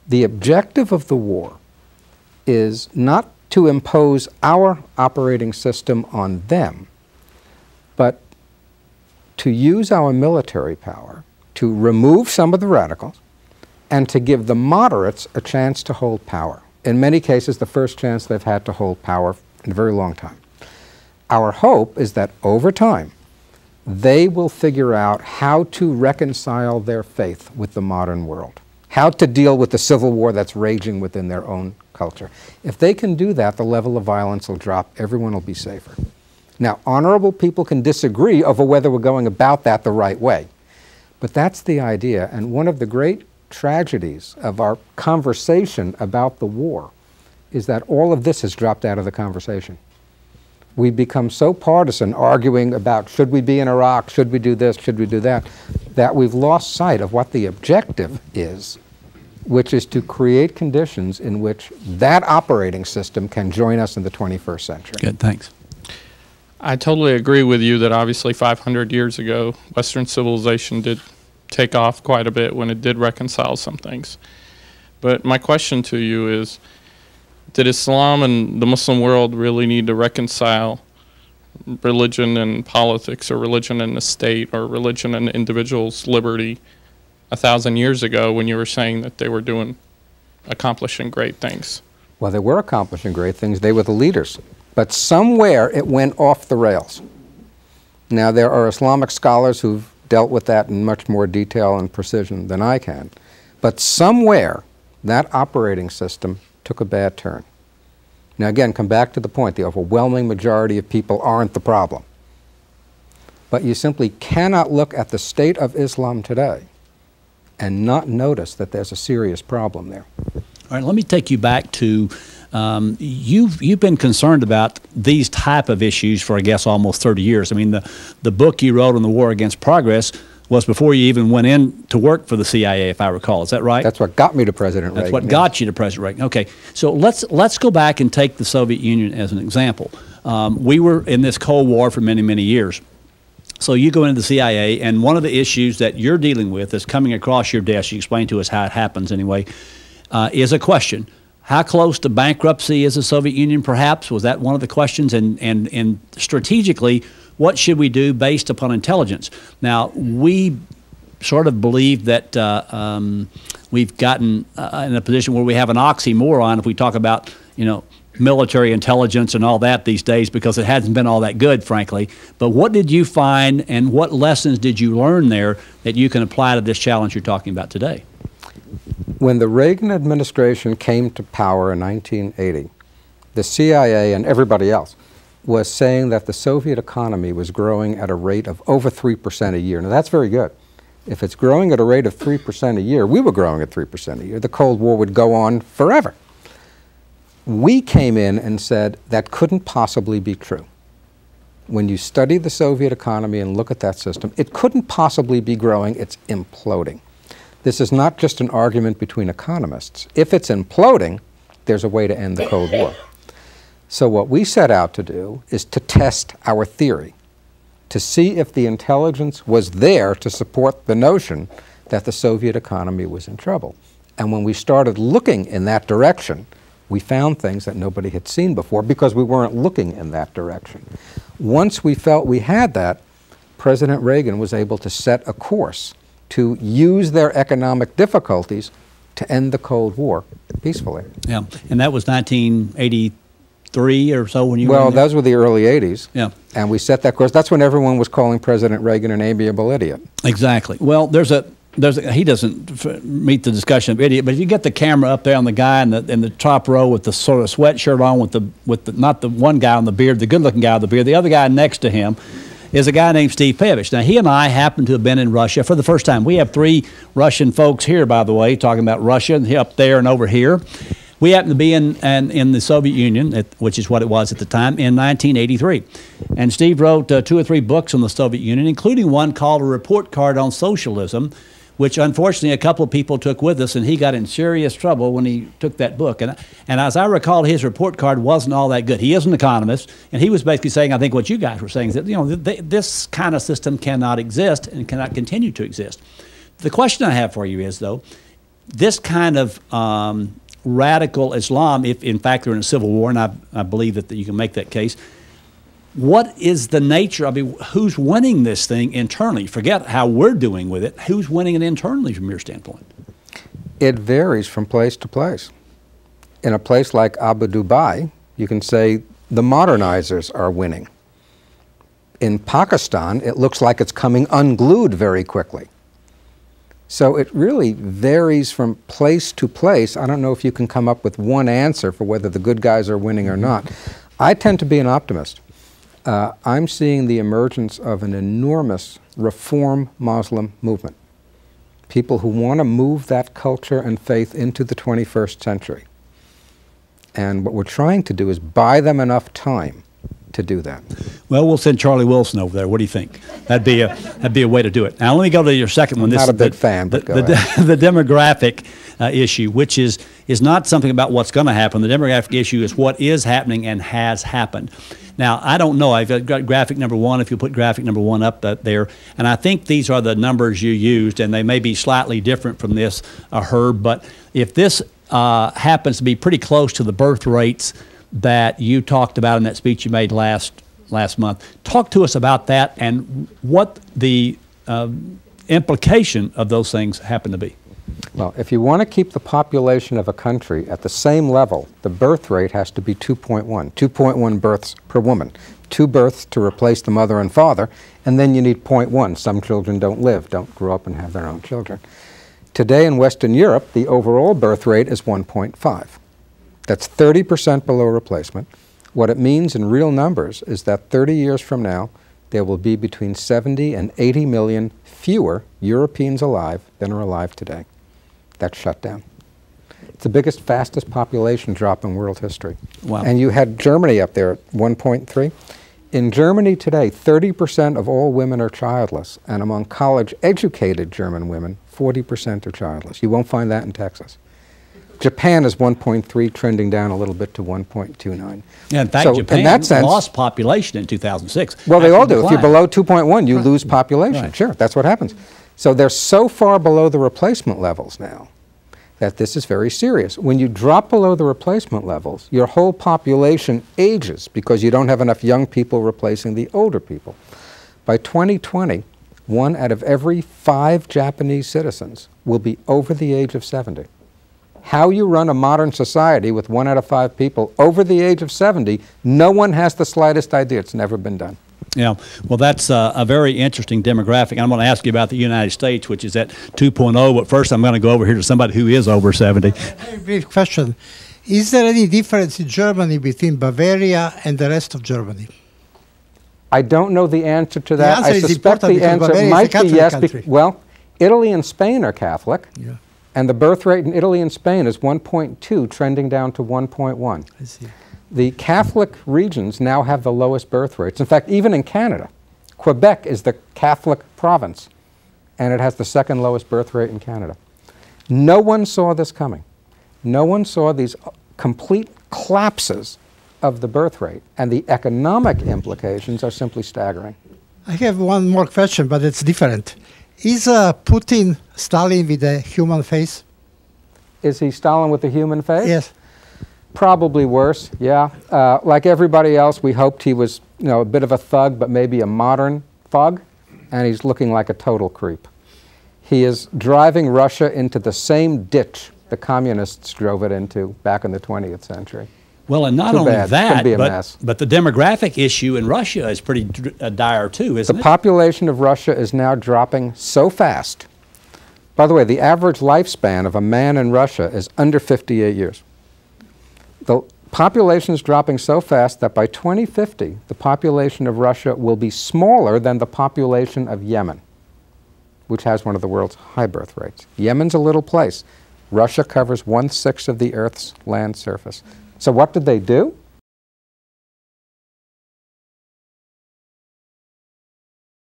The objective of the war is not to impose our operating system on them, but to use our military power to remove some of the radicals and to give the moderates a chance to hold power. In many cases, the first chance they've had to hold power in a very long time. Our hope is that over time, they will figure out how to reconcile their faith with the modern world, how to deal with the civil war that's raging within their own culture. If they can do that, the level of violence will drop, everyone will be safer. Now, honorable people can disagree over whether we're going about that the right way, but that's the idea. And one of the great tragedies of our conversation about the war is that all of this has dropped out of the conversation. We've become so partisan, arguing about should we be in Iraq, should we do this, should we do that, that we've lost sight of what the objective is, which is to create conditions in which that operating system can join us in the 21st century. Good, thanks. I totally agree with you that obviously 500 years ago, Western civilization did take off quite a bit when it did reconcile some things. But my question to you is, did Islam and the Muslim world really need to reconcile religion and politics, or religion and the state, or religion and the individual's liberty 1,000 years ago when you were saying that they were accomplishing great things? Well, they were accomplishing great things. They were the leaders. But somewhere it went off the rails. Now, there are Islamic scholars who've dealt with that in much more detail and precision than I can. But somewhere that operating system took a bad turn. Now again, come back to the point, the overwhelming majority of people aren't the problem. But you simply cannot look at the state of Islam today and not notice that there's a serious problem there. All right, let me take you back to, you've been concerned about these type of issues for, I guess, almost 30 years. I mean, the book you wrote on the War Against Progress was before you even went in to work for the CIA, if I recall. Is that right? That's what got me to President Reagan. That's what got you to President Reagan. Okay, so let's go back and take the Soviet Union as an example. We were in this Cold War for many, many years. So you go into the CIA, and one of the issues that you're dealing with is coming across your desk. You explain to us how it happens anyway, is a question. How close to bankruptcy is the Soviet Union, perhaps? Was that one of the questions? And strategically, what should we do based upon intelligence? Now, we sort of believe that we've gotten in a position where we have an oxymoron if we talk about, military intelligence and all that these days, because it hasn't been all that good, frankly. But what did you find, and what lessons did you learn there that you can apply to this challenge you're talking about today? When the Reagan administration came to power in 1980, the CIA and everybody else was saying that the Soviet economy was growing at a rate of over 3% a year. Now that's very good. If it's growing at a rate of 3% a year, we were growing at 3% a year, the Cold War would go on forever. We came in and said that couldn't possibly be true. When you study the Soviet economy and look at that system, it couldn't possibly be growing, it's imploding. This is not just an argument between economists. If it's imploding, there's a way to end the Cold War. So what we set out to do is to test our theory, to see if the intelligence was there to support the notion that the Soviet economy was in trouble. And when we started looking in that direction, we found things that nobody had seen before because we weren't looking in that direction. Once we felt we had that, President Reagan was able to set a course to use their economic difficulties to end the Cold War peacefully. Yeah, and that was 1983 or so when you were in there? Those were the early 80s. Yeah. And we set that course. That's when everyone was calling President Reagan an amiable idiot. Exactly. Well, he doesn't meet the discussion of idiot, but if you get the camera up there on the guy in the top row with the sort of sweatshirt on, with the not the one guy on the beard, the good-looking guy with the beard, the other guy next to him is a guy named Steve Pevich. Now, he and I happen to have been in Russia for the first time. We have 3 Russian folks here, by the way, talking about Russia, up there and over here. We happen to be in the Soviet Union, which is what it was at the time, in 1983. And Steve wrote 2 or 3 books on the Soviet Union, including one called A Report Card on Socialism, which unfortunately a couple of people took with us, and he got in serious trouble when he took that book. And as I recall, his report card wasn't all that good. He is an economist, and he was basically saying, I think what you guys were saying, is that this kind of system cannot exist and cannot continue to exist. The question I have for you is, though, this kind of radical Islam, if in fact they're in a civil war, and I believe that you can make that case, what is the nature? I mean, who's winning this thing internally? Forget how we're doing with it. Who's winning it internally from your standpoint? It varies from place to place. In a place like Abu Dhabi, you can say the modernizers are winning. In Pakistan, it looks like it's coming unglued very quickly. So it really varies from place to place. I don't know if you can come up with one answer for whether the good guys are winning or not. I tend to be an optimist. I'm seeing the emergence of an enormous reform Muslim movement. People who want to move that culture and faith into the 21st century. And what we're trying to do is buy them enough time to do that. Well, we'll send Charlie Wilson over there. What do you think? That'd be a way to do it. Now, let me go to your second one. I'm not a big fan, but go ahead. The demographic issue, which is not something about what's going to happen. The demographic issue is what is happening and has happened. Now, I don't know. I've got graphic number 1, if you put graphic number 1 up there. And I think these are the numbers you used, and they may be slightly different from this, Herb. But if this happens to be pretty close to the birth rates that you talked about in that speech you made last month, talk to us about that and what the implication of those things happen to be. Well, if you want to keep the population of a country at the same level, the birth rate has to be 2.1 births per woman. 2 births to replace the mother and father, and then you need 0.1. Some children don't grow up and have their own children. Today in Western Europe, the overall birth rate is 1.5. That's 30% below replacement. What it means in real numbers is that 30 years from now, there will be between 70 and 80 million fewer Europeans alive than are alive today. That's shut down. It's the biggest, fastest population drop in world history. Wow. And you had Germany up there at 1.3. In Germany today, 30% of all women are childless, and among college-educated German women, 40% are childless. You won't find that in Texas. Japan is 1.3, trending down a little bit to 1.29. Yeah, in fact, so Japan in that sense, lost population in 2006. Well, they all do. If you're below 2.1, you Right. lose population. Right. Sure, that's what happens. So they're so far below the replacement levels now that this is very serious. When you drop below the replacement levels, your whole population ages because you don't have enough young people replacing the older people. By 2020, 1 out of every 5 Japanese citizens will be over the age of 70. How you run a modern society with 1 out of 5 people over the age of 70, no one has the slightest idea. It's never been done. Yeah, well, that's a very interesting demographic. I'm going to ask you about the United States, which is at 2.0, but first I'm going to go over here to somebody who is over 70. Very brief question. Is there any difference in Germany between Bavaria and the rest of Germany? I don't know the answer to that. answer I is suspect important the because answer Bavaria is a might be Catholic yes. country. Well, Italy and Spain are Catholic, Yeah, and the birth rate in Italy and Spain is 1.2, trending down to 1.1. I see. The Catholic regions now have the lowest birth rates. In fact, even in Canada, Quebec is the Catholic province, and it has the 2nd lowest birth rate in Canada. No one saw this coming. No one saw these complete collapses of the birth rate, and the economic implications are simply staggering. I have one more question, but it's different. Is Putin Stalin with a human face? Is he Stalin with a human face? Yes. Probably worse, yeah. Like everybody else, we hoped he was, a bit of a thug, but maybe a modern thug, and he's looking like a total creep. He is driving Russia into the same ditch the communists drove it into back in the 20th century. Well, and not Too only bad. that, Couldn't be a mess. but the demographic issue in Russia is pretty dire too, isn't The it? population of Russia is now dropping so fast. By the way, the average lifespan of a man in Russia is under 58 years. The population is dropping so fast that by 2050, the population of Russia will be smaller than the population of Yemen, which has one of the world's high birth rates. Yemen's a little place. Russia covers 1/6 of the Earth's land surface. So what did they do?